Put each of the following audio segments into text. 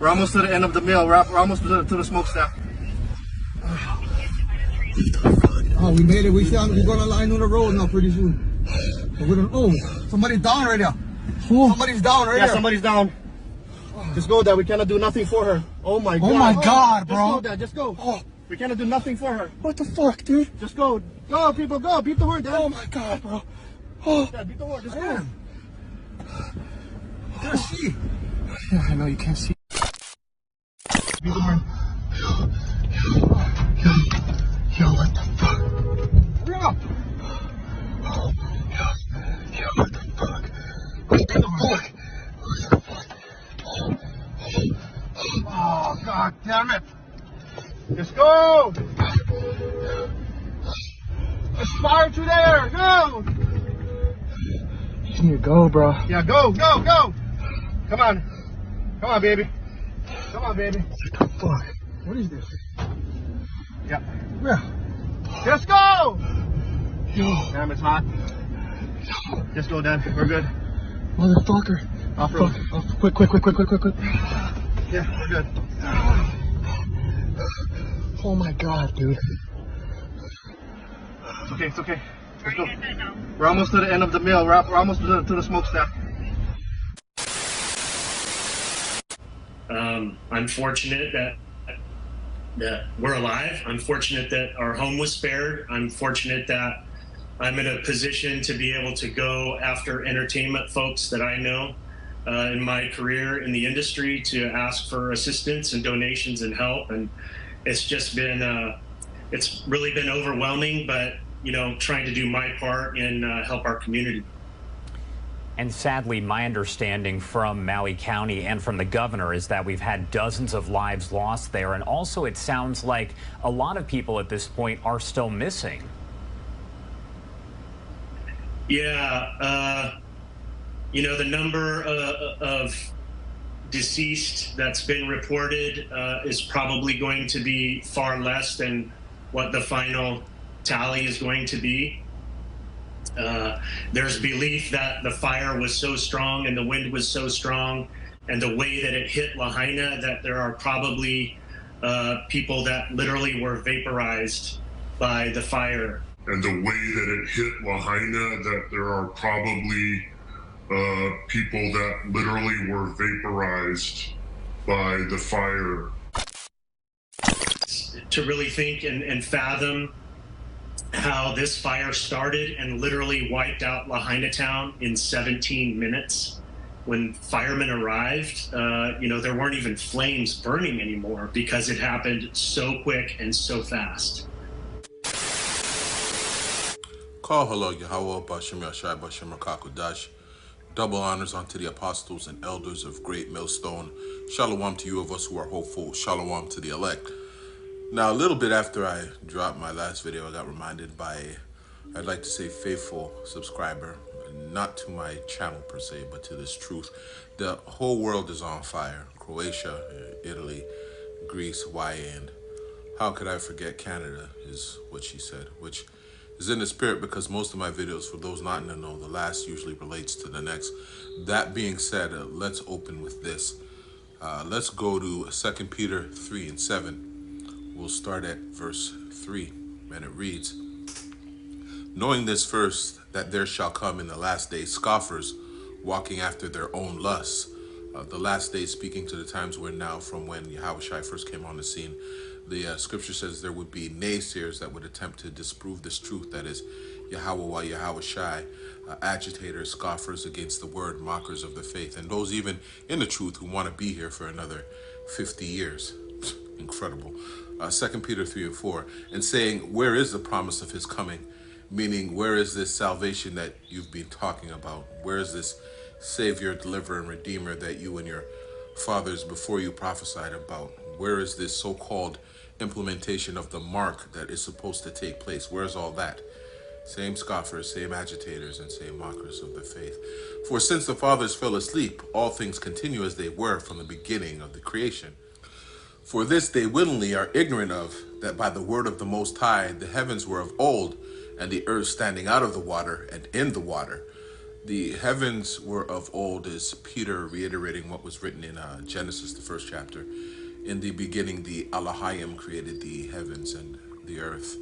We're almost to the end of the meal. We're almost to the smokestack. Oh, we made it. We're gonna line on the road now pretty soon. But we don't. Oh, somebody's down right there. Oh. Somebody's down right there. Yeah, somebody's down. Just go, Dad. We cannot do nothing for her. Oh my God. Oh my God, bro. Just go, Dad. Just go. Oh. We cannot do nothing for her. What the fuck, dude? Just go. Go, people. Go. Beat the horn, Dad. Oh my God, bro. Oh. Dad, beat the horn. Just go. I can't see. Yeah, I know you can't see. Beat the horn. Yo, what the fuck? Hurry up. Yo, what the fuck? What the fuck? Oh, God damn it. Let's go. There's fire through there. Go. You need to go, bro. Yeah, go, go, go. Come on. Come on, baby. Come on, baby. What the fuck? What is this? Yeah. Where? Let's go. Yo. Damn, it's hot. Just go, Dad. We're good. Motherfucker. Off road. Oh, quick. Yeah, we're good. Oh my God, dude. It's okay, it's okay. Let's go. We're almost to the end of the meal. We're almost to the smokestack. I'm fortunate that we're alive. I'm fortunate that our home was spared. I'm fortunate that I'm in a position to be able to go after entertainment folks that I know in my career in the industry to ask for assistance and donations and help. And it's just been, it's really been overwhelming, but you know, trying to do my part and help our community. And sadly, my understanding from Maui County and from the governor is that we've had dozens of lives lost there. And also, it sounds like a lot of people at this point are still missing. Yeah, you know, the number of deceased that's been reported is probably going to be far less than what the final tally is going to be. There's belief that the fire was so strong and the wind was so strong and the way that it hit Lahaina that there are probably people that literally were vaporized by the fire. And the way that it hit Lahaina that there are probably people that literally were vaporized by the fire. To really think and fathom how this fire started and literally wiped out Lahaina town in 17 minutes. When firemen arrived, you know, there weren't even flames burning anymore because it happened so quick and so fast. Call hello Yahweh Bashim Yashai Bashim Rakakudash. Double honors unto the apostles and elders of Great Millstone. Shalom to you of us who are hopeful. Shalom to the elect. Now, a little bit after I dropped my last video, I got reminded by, I'd like to say, faithful subscriber, not to my channel per se, but to this truth. The whole world is on fire. Croatia, Italy, Greece, Hawaii, and how could I forget Canada is what she said, which is in the spirit because most of my videos, for those not in the know, the last usually relates to the next. That being said, let's open with this. Let's go to 2 Peter 3 and 7. We'll start at verse 3, and it reads, knowing this first, that there shall come in the last days scoffers, walking after their own lusts. The last days speaking to the times we're now from when Yahushua first came on the scene. The scripture says there would be naysayers that would attempt to disprove this truth, that is Yahweh, Yahushua, agitators, scoffers against the word, mockers of the faith, and those even in the truth who want to be here for another 50 years. Incredible. 2 Peter 3 and 4, and saying, where is the promise of his coming? Meaning, where is this salvation that you've been talking about? Where is this Savior, Deliverer, and Redeemer that you and your fathers before you prophesied about? Where is this so-called implementation of the mark that is supposed to take place? Where's all that? Same scoffers, same agitators, and same mockers of the faith. For since the fathers fell asleep, all things continue as they were from the beginning of the creation. For this they willingly are ignorant of, that by the word of the Most High the heavens were of old, and the earth standing out of the water and in the water, The heavens were of old, is Peter reiterating what was written in Genesis, the first chapter. In the beginning, the Elohim created the heavens and the earth,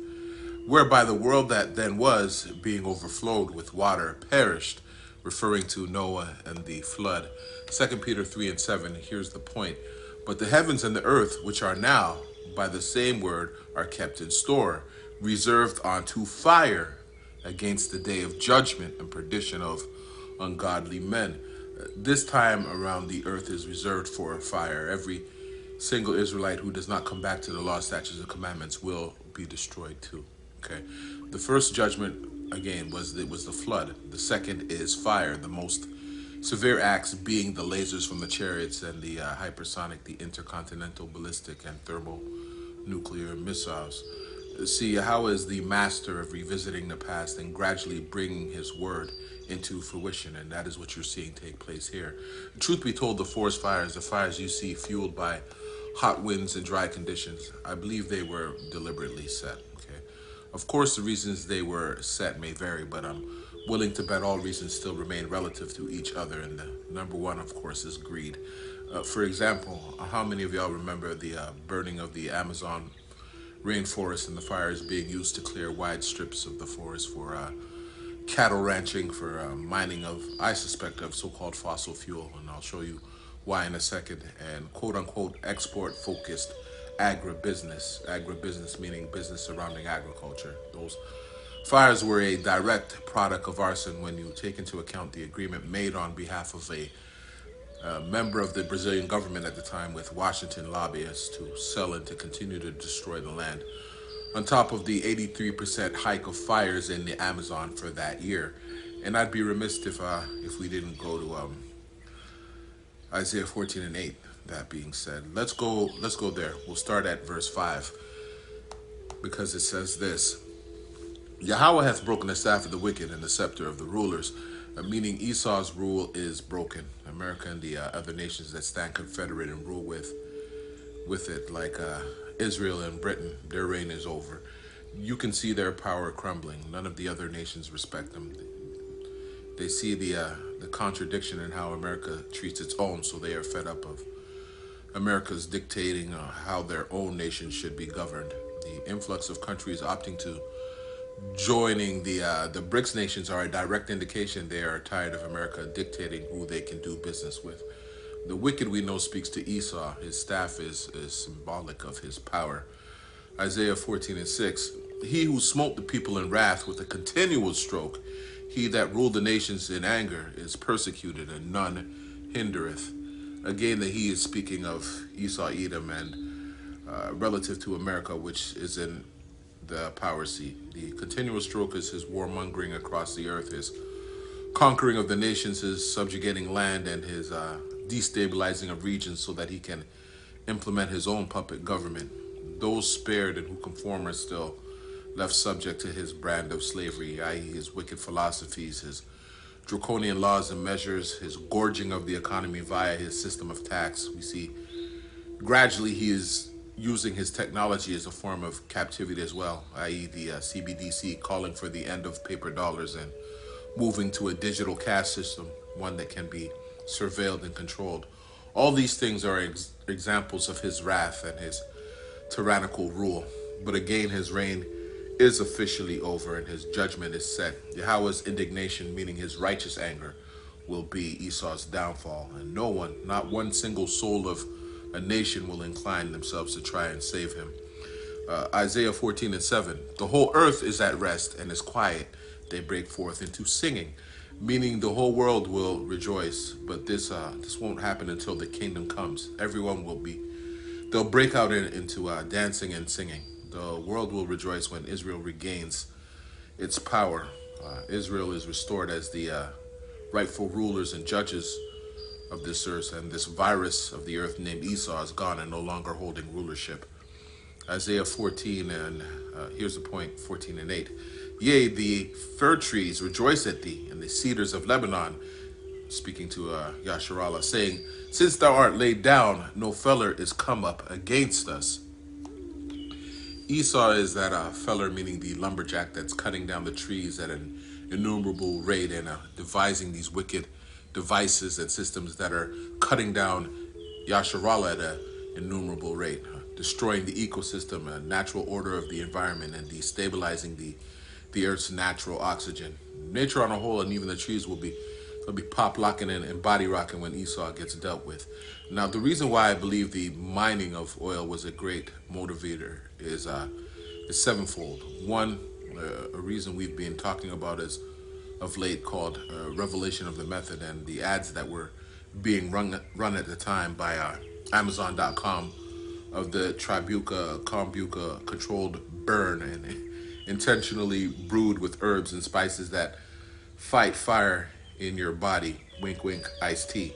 whereby the world that then was, being overflowed with water, perished, referring to Noah and the flood. 2 Peter 3 and 7, here's the point. But the heavens and the earth, which are now, by the same word, are kept in store, reserved unto fire against the day of judgment and perdition of ungodly men. This time around, the earth is reserved for fire. Every single Israelite who does not come back to the law, statutes, and commandments will be destroyed too. Okay. The first judgment again was the flood. The second is fire. The most severe acts being the lasers from the chariots and the hypersonic, the intercontinental ballistic and thermonuclear missiles. See, Yahweh is the master of revisiting the past and gradually bringing his word into fruition, and that is what you're seeing take place here. Truth be told, the forest fires, the fires you see fueled by hot winds and dry conditions, I believe they were deliberately set. Okay, of course, the reasons they were set may vary, but I'm willing to bet all reasons still remain relative to each other, and the number one, of course, is greed. For example, how many of y'all remember the burning of the Amazon rainforest and the fires being used to clear wide strips of the forest for cattle ranching, for mining of, I suspect, of so-called fossil fuel, and I'll show you why in a second, and quote-unquote export-focused agribusiness meaning business surrounding agriculture. Those fires were a direct product of arson when you take into account the agreement made on behalf of a member of the Brazilian government at the time with Washington lobbyists to sell and to continue to destroy the land. On top of the 83% hike of fires in the Amazon for that year. And I'd be remiss if we didn't go to Isaiah 14 and 8. That being said, let's go there. We'll start at verse 5 because it says this. Yahweh hath broken the staff of the wicked and the scepter of the rulers, meaning Esau's rule is broken. America and the other nations that stand confederate and rule with it, like Israel and Britain, their reign is over. You can see their power crumbling. None of the other nations respect them. They see the contradiction in how America treats its own, so they are fed up of America's dictating how their own nation should be governed. The influx of countries opting to joining the BRICS nations are a direct indication they are tired of America dictating who they can do business with. The wicked, we know, speaks to Esau. His staff is symbolic of his power. Isaiah 14 and 6. He who smote the people in wrath with a continual stroke, he that ruled the nations in anger, is persecuted, and none hindereth. Again, that he is speaking of Esau, Edom, and relative to America, which is in the power seat. The continual stroke is his warmongering across the earth, his conquering of the nations, his subjugating land, and his destabilizing of regions so that he can implement his own puppet government. Those spared and who conform are still left subject to his brand of slavery, i.e. his wicked philosophies, his draconian laws and measures, his gorging of the economy via his system of tax. We see gradually he is using his technology as a form of captivity as well, i.e. the CBDC calling for the end of paper dollars and moving to a digital cash system, one that can be surveilled and controlled. All these things are examples of his wrath and his tyrannical rule. But again, his reign is officially over and his judgment is set. Yahweh's indignation, meaning his righteous anger, will be Esau's downfall, and no one, not one single soul of a nation, will incline themselves to try and save him. Isaiah 14 and 7. The whole earth is at rest and is quiet. They break forth into singing, meaning the whole world will rejoice. But this won't happen until the kingdom comes. Everyone they'll break out into dancing and singing. The world will rejoice when Israel regains its power. Israel is restored as the rightful rulers and judges of this earth, and this virus of the earth named Esau is gone and no longer holding rulership. Isaiah 14 and here's the point, 14 and 8. Yea, the fir trees rejoice at thee, and the cedars of Lebanon, speaking to Yasharallah, saying, since thou art laid down, no feller is come up against us. Esau is that feller, meaning the lumberjack that's cutting down the trees at an innumerable rate and devising these wicked devices and systems that are cutting down Yasharala at an innumerable rate, destroying the ecosystem and natural order of the environment and destabilizing the Earth's natural oxygen. Nature on a whole and even the trees will be they'll be pop locking and body rocking when Esau gets dealt with. Now, the reason why I believe the mining of oil was a great motivator is sevenfold. One, a reason we've been talking about is of late called Revelation of the Method, and the ads that were being run at the time by Amazon.com of the Kombucha controlled burn and intentionally brewed with herbs and spices that fight fire in your body. Wink, wink, iced tea.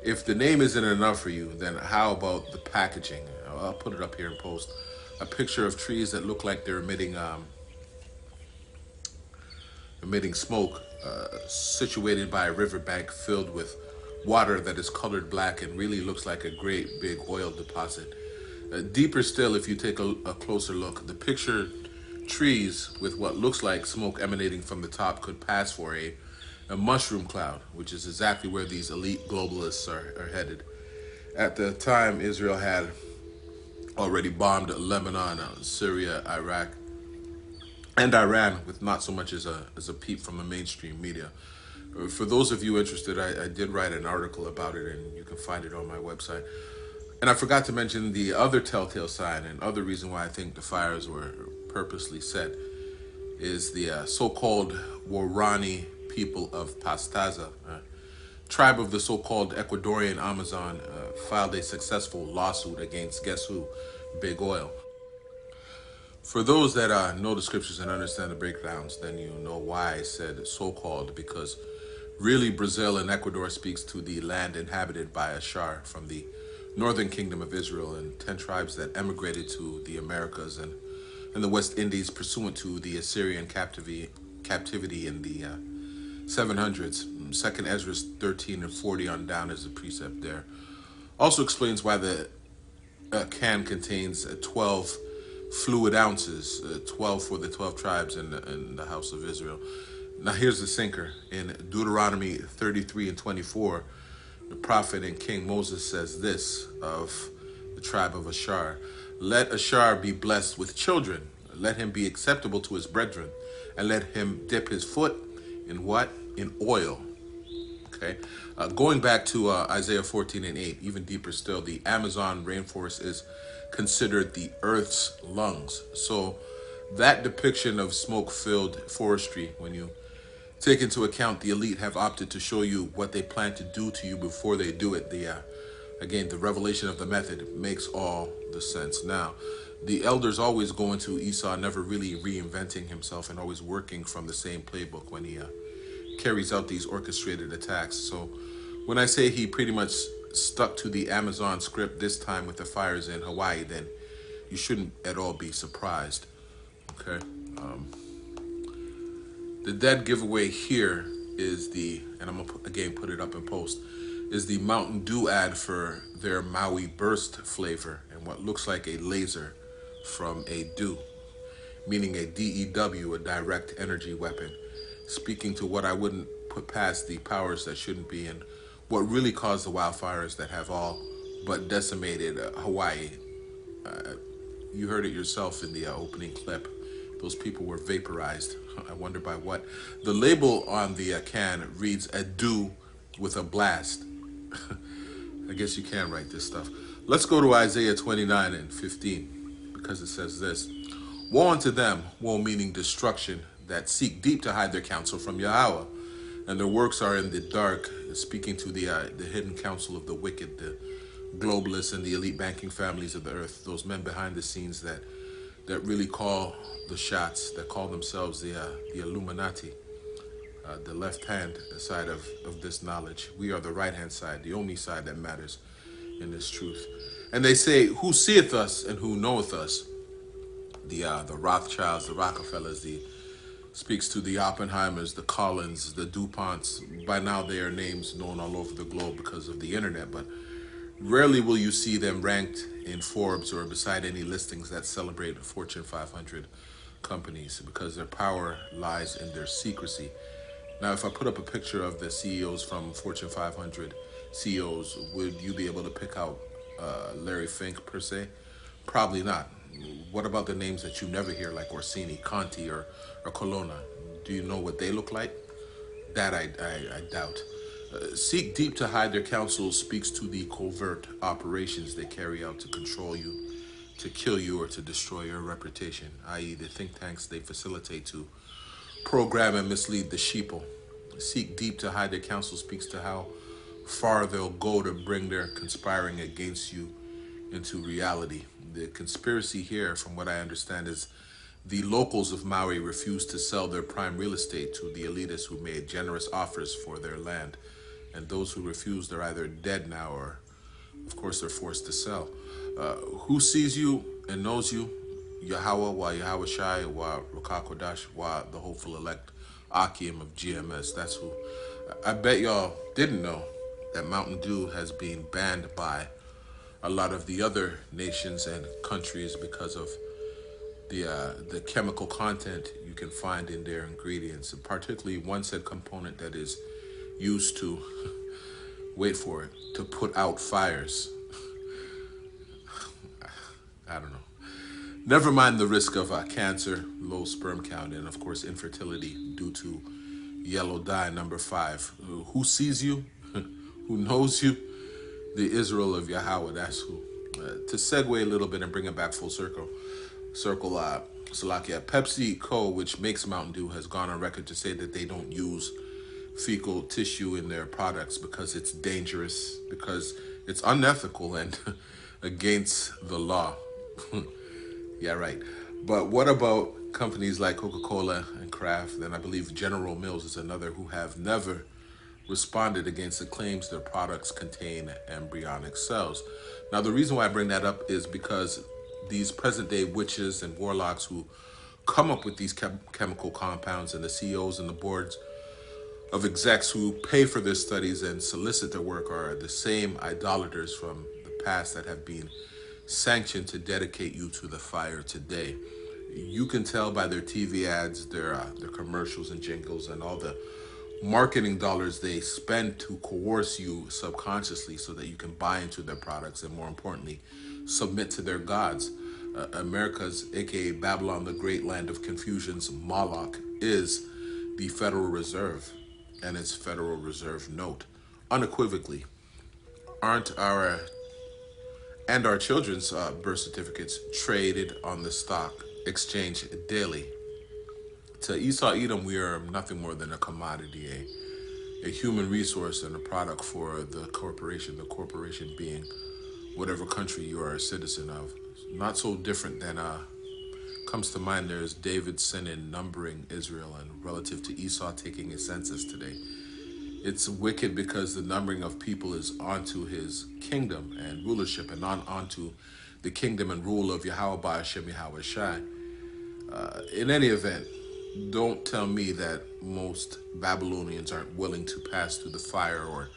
If the name isn't enough for you, then how about the packaging? I'll put it up here and post a picture of trees that look like they're emitting smoke, situated by a riverbank filled with water that is colored black and really looks like a great big oil deposit. Deeper still, if you take a closer look, the picture trees with what looks like smoke emanating from the top could pass for a mushroom cloud, which is exactly where these elite globalists are headed. At the time, Israel had already bombed Lebanon, Syria, Iraq, and Iran with not so much as a peep from the mainstream media. For those of you interested, I did write an article about it, and you can find it on my website. And I forgot to mention the other telltale sign and other reason why I think the fires were purposely set is the so-called Warani people of Pastaza, tribe of the so-called Ecuadorian Amazon, filed a successful lawsuit against, guess who? Big Oil. For those that know the scriptures and understand the breakdowns, then you know why I said so-called, because really Brazil and Ecuador speaks to the land inhabited by Ashar from the northern kingdom of Israel and 10 tribes that emigrated to the Americas and the West Indies pursuant to the Assyrian captivity in the 700s. Second Ezra 13 and 40 on down is a precept there. Also explains why the can contains 12 fluid ounces, 12 for the 12 tribes in the house of Israel. Now here's the sinker. In Deuteronomy 33 and 24, the prophet and King Moses says this of the tribe of Ashar: let Ashar be blessed with children, let him be acceptable to his brethren, and let him dip his foot in what? In oil. Okay. Going back to Isaiah 14 and 8, even deeper still, the Amazon rainforest is considered the earth's lungs. So that depiction of smoke-filled forestry, when you take into account the elite have opted to show you what they plan to do to you before they do it, again, the revelation of the method makes all the sense. Now, the elders always go into Esau never really reinventing himself and always working from the same playbook when he carries out these orchestrated attacks. So when I say he pretty much stuck to the Amazon script this time with the fires in Hawaii, then you shouldn't at all be surprised. Okay. The dead giveaway here is and I'm gonna again put it up in post, is the Mountain Dew ad for their Maui Burst flavor and what looks like a laser from a dew, meaning a DEW, a direct energy weapon, speaking to what I wouldn't put past the powers that shouldn't be and what really caused the wildfires that have all but decimated Hawaii. You heard it yourself in the opening clip. Those people were vaporized. I wonder by what. The label on the can reads a dew with a blast. I guess you can write this stuff. Let's go to Isaiah 29 and 15, because it says this: woe unto them, woe meaning destruction, that seek deep to hide their counsel from Yahweh, and their works are in the dark, speaking to the hidden counsel of the wicked, the globalists and the elite banking families of the earth, those men behind the scenes that really call the shots, that call themselves the Illuminati, the left-hand side of this knowledge. We are the right-hand side, the only side that matters in this truth. And they say, who seeth us and who knoweth us? The Rothschilds, the Rockefellers, speaks to the Oppenheimers, the Collins, the DuPonts. By now they are names known all over the globe because of the internet, but rarely will you see them ranked in Forbes or beside any listings that celebrate Fortune 500 companies because their power lies in their secrecy. Now, if I put up a picture of the CEOs from Fortune 500 CEOs, would you be able to pick out Larry Fink per se? Probably not. What about the names that you never hear, like Orsini, Conti, or Colonna? Do you know what they look like? That I doubt. Seek deep to hide their counsel speaks to the covert operations they carry out to control you, to kill you, or to destroy your reputation, i.e. the think tanks they facilitate to program and mislead the sheeple. Seek deep to hide their counsel speaks to how far they'll go to bring their conspiring against you into reality. The conspiracy here, from what I understand, is the locals of Maui refuse to sell their prime real estate to the elitists who made generous offers for their land. And those who refused are either dead now or, of course, they're forced to sell. Who sees you and knows you? Yahweh, wa Yahweh Shai, wa Rakakodash, wa the hopeful elect Akim of GMS. That's who. I bet y'all didn't know that Mountain Dew has been banned by a lot of the other nations and countries because of the chemical content you can find in their ingredients, and particularly one said component that is used to, wait for it, to put out fires. I don't know. Never mind the risk of cancer, low sperm count, and of course infertility due to yellow dye number 5. Who sees you? Who knows you? The Israel of Yahweh, that's who. To segue a little bit and bring it back full circle, Salakia, PepsiCo, which makes Mountain Dew, has gone on record to say that they don't use fecal tissue in their products because it's dangerous, because it's unethical and against the law. Yeah, right. But what about companies like Coca-Cola and Kraft, and I believe General Mills is another, who have never responded against the claims their products contain embryonic cells? Now, the reason why I bring that up is because these present-day witches and warlocks who come up with these chemical compounds, and the CEOs and the boards of execs who pay for their studies and solicit their work, are the same idolaters from the past that have been sanctioned to dedicate you to the fire today. You can tell by their TV ads, their commercials and jingles, and all the marketing dollars they spend to coerce you subconsciously so that you can buy into their products and, more importantly, submit to their gods. America's, aka Babylon, the great land of confusion's Moloch, is the Federal Reserve and its Federal Reserve note. Unequivocally, aren't our children's birth certificates traded on the stock exchange daily? To Esau Edom, we are nothing more than a commodity, a human resource and a product for the corporation being whatever country you are a citizen of. Not so different than, comes to mind, there's David's sin in numbering Israel, and relative to Esau taking his census today. It's wicked because the numbering of people is onto his kingdom and rulership, and onto the kingdom and rule of Yahweh Ba'ashem Yahweh Shai. In any event, don't tell me that most Babylonians aren't willing to pass through the fire or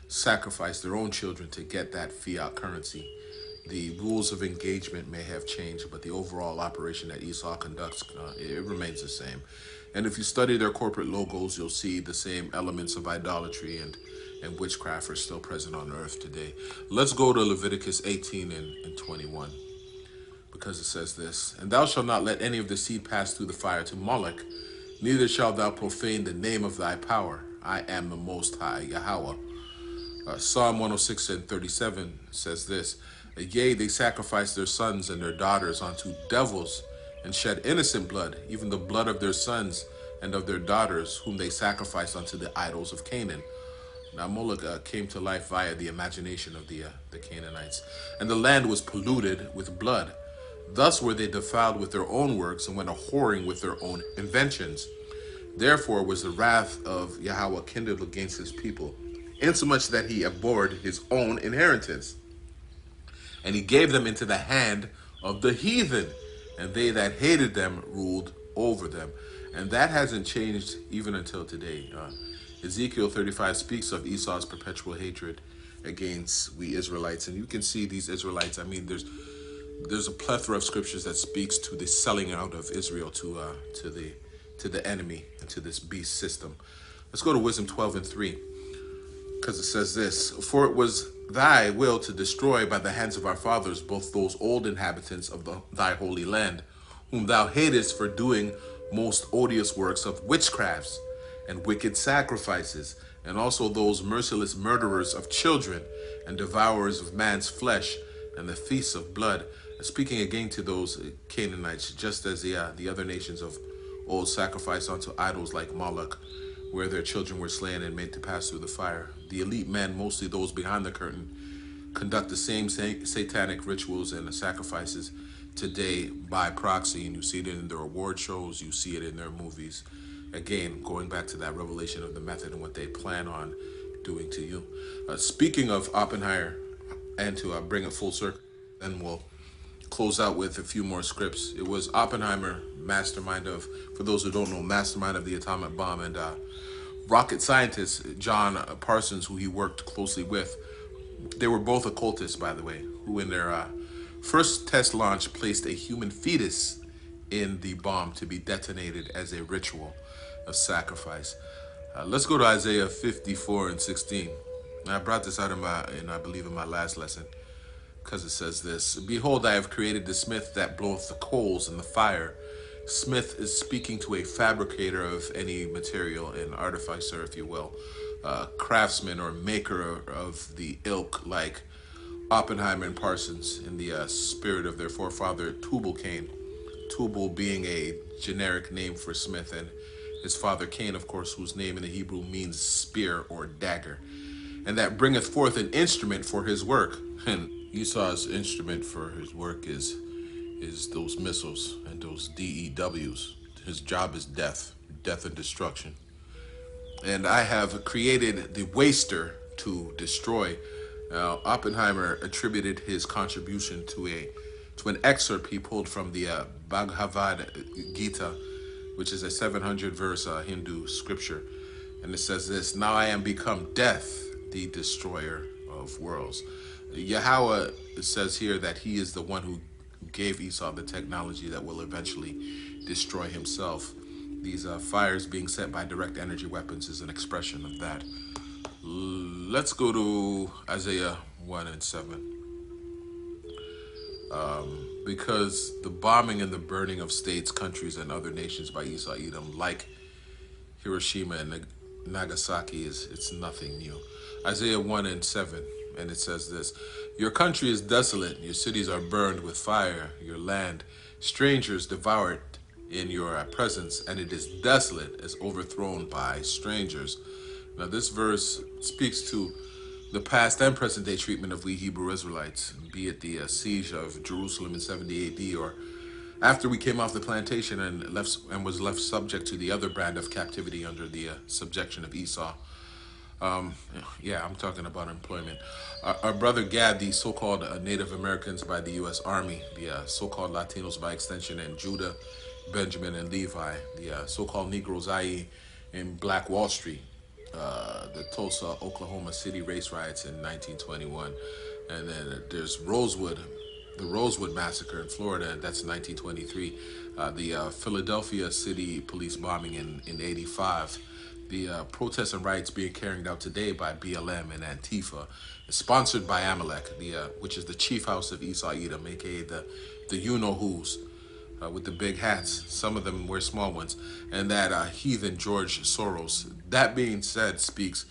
sacrifice their own children to get that fiat currency. The rules of engagement may have changed, but the overall operation that Esau conducts, it remains the same. And if you study their corporate logos, you'll see the same elements of idolatry and witchcraft are still present on earth today. Let's go to Leviticus 18 and 21. Because it says this, "And thou shalt not let any of the seed pass through the fire to Moloch, neither shalt thou profane the name of thy power. I am the Most High, Yahweh." Psalm 106 and 37 says this, "Yea, they sacrifice their sons and their daughters unto devils, and shed innocent blood, even the blood of their sons and of their daughters, whom they sacrifice unto the idols of Canaan." Now Moloch came to life via the imagination of the Canaanites, and the land was polluted with blood. Thus were they defiled with their own works, and went a-whoring with their own inventions. Therefore was the wrath of Yahweh kindled against his people, insomuch that he abhorred his own inheritance. And he gave them into the hand of the heathen, and they that hated them ruled over them. And that hasn't changed even until today. Ezekiel 35 speaks of Esau's perpetual hatred against we Israelites. And you can see these Israelites, I mean, there's a plethora of scriptures that speaks to the selling out of Israel to the enemy and to this beast system. Let's go to Wisdom 12:3, because it says this: For it was thy will to destroy by the hands of our fathers both those old inhabitants of thy holy land, whom thou hatest for doing most odious works of witchcrafts and wicked sacrifices, and also those merciless murderers of children and devourers of man's flesh, and the feasts of blood. Speaking again to those Canaanites, just as the other nations of old sacrificed unto idols like Moloch, where their children were slain and made to pass through the fire. The elite men, mostly those behind the curtain, conduct the same satanic rituals and sacrifices today by proxy, and you see it in their award shows, you see it in their movies. Again, going back to that revelation of the method and what they plan on doing to you. Speaking of Oppenheimer, and to bring it full circle, then we'll close out with a few more scripts. It was Oppenheimer, mastermind of, for those who don't know, mastermind of the atomic bomb, and rocket scientist John Parsons, who he worked closely with. They were both occultists, by the way, who in their first test launch placed a human fetus in the bomb to be detonated as a ritual of sacrifice. Let's go to Isaiah 54:16. I brought this out I believe in my last lesson, because it says this: Behold, I have created the smith that bloweth the coals in the fire. Smith is speaking to a fabricator of any material, an artificer, if you will, craftsman or maker of the ilk, like Oppenheimer and Parsons, in the spirit of their forefather Tubal Cain. Tubal being a generic name for Smith, and his father Cain, of course, whose name in the Hebrew means spear or dagger, and that bringeth forth an instrument for his work. And Esau's instrument for his work is those missiles and those DEWs. His job is death and destruction. And I have created the waster to destroy. Oppenheimer attributed his contribution to an excerpt he pulled from the Bhagavad Gita, which is a 700-verse Hindu scripture. And it says this: Now I am become death, the destroyer of worlds. Yahweh says here that he is the one who gave Esau the technology that will eventually destroy himself. These fires being set by direct energy weapons is an expression of that. Let's go to Isaiah 1:7. Because the bombing and the burning of states, countries, and other nations by Esau Edom, like Hiroshima and Nagasaki, it's nothing new. Isaiah 1:7, and it says this: Your country is desolate, your cities are burned with fire, your land strangers devour it in your presence, and it is desolate, as overthrown by strangers. Now this verse speaks to the past and present day treatment of we Hebrew Israelites, be it the siege of Jerusalem in 70 AD, or after we came off the plantation and was left subject to the other brand of captivity under the subjection of Esau. Yeah, I'm talking about employment. Our brother Gad, the so-called Native Americans by the U.S. Army, the so-called Latinos by extension, and Judah, Benjamin, and Levi, the so-called Negroes, i.e. in Black Wall Street, the Tulsa, Oklahoma City race riots in 1921, and then there's Rosewood, the Rosewood Massacre in Florida, that's 1923, the Philadelphia City police bombing in 85, the protests and riots being carried out today by BLM and Antifa, sponsored by Amalek, which is the chief house of Esau Edom, aka the you-know-who's, with the big hats. Some of them wear small ones, and that heathen George Soros. That being said, speaks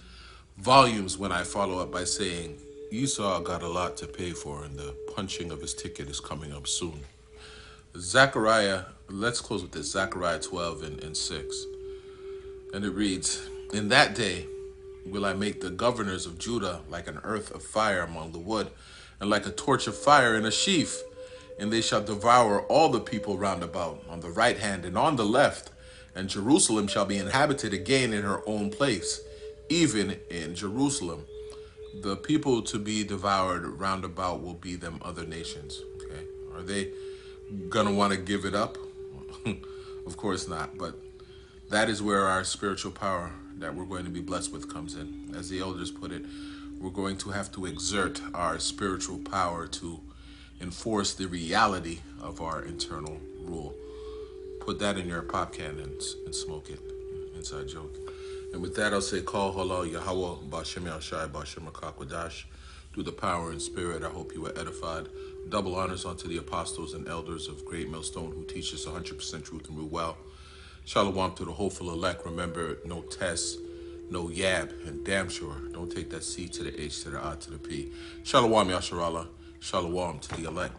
volumes when I follow up by saying Esau got a lot to pay for, and the punching of his ticket is coming up soon. Zechariah, let's close with this, Zechariah 12:6. And it reads, In that day will I make the governors of Judah like an earth of fire among the wood, and like a torch of fire in a sheaf. And they shall devour all the people round about, on the right hand and on the left. And Jerusalem shall be inhabited again in her own place, even in Jerusalem. The people to be devoured round about will be them other nations. Okay, are they gonna want to give it up? Of course not, but that is where our spiritual power that we're going to be blessed with comes in. As the elders put it, we're going to have to exert our spiritual power to enforce the reality of our internal rule. Put that in your pop can and smoke it. Inside joke. And with that, I'll say, Call Halal Yahweh, Bashem Yashai, Bashem Akakwadash. Through the power and spirit, I hope you were edified. Double honors unto the apostles and elders of Great Millstone who teach us 100% truth and rule well. Shalom to the hopeful elect. Remember, no test, no yab, and damn sure, don't take that C to the H to the I to the P. Shalom Yasharallah. Shalom to the elect.